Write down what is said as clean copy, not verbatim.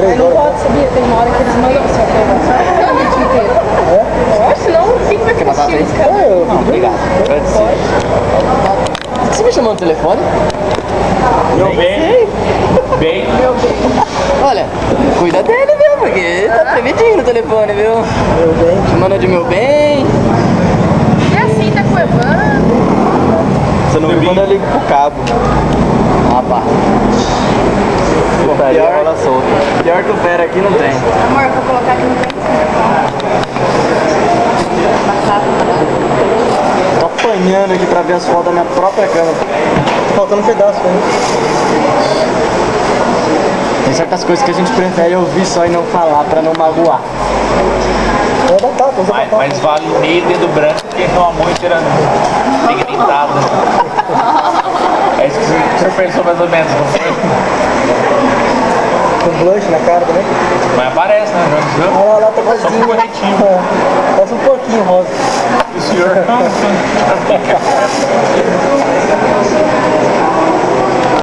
3 Não horas. pode, sabia? Tem uma hora que eles mandam o seu telefone o dia inteiro. Pode, senão quem vai Quer passar assistir frente? os caras? Não, obrigado. Pode ser. Você me chamou no telefone? Meu bem. Bem. Meu bem. Olha, cuida dele, viu? Porque tá tremidinho no telefone, viu? Meu bem. Chamando de meu bem. É assim, tá coevando. Você não viu quando eu ligo pro cabo. Ah, pá. Putaria rola solta. Pior que o Vera aqui não tem. Amor, eu vou colocar aqui no canto. Tô apanhando aqui pra ver as fotos da minha própria cama. Tá faltando um pedaço ainda. Tem certas coisas que a gente prefere ouvir só e não falar pra não magoar. É batata, usa batata. Mas vale meio dedo branco porque no amor inteira pigmentado. É isso que você pensou mais ou menos, não foi? Com blush na cara também. Mas aparece, né? Já viu? Olha lá, tá Só com rosinha. corretinho. Parece um pouquinho rosa. O senhor.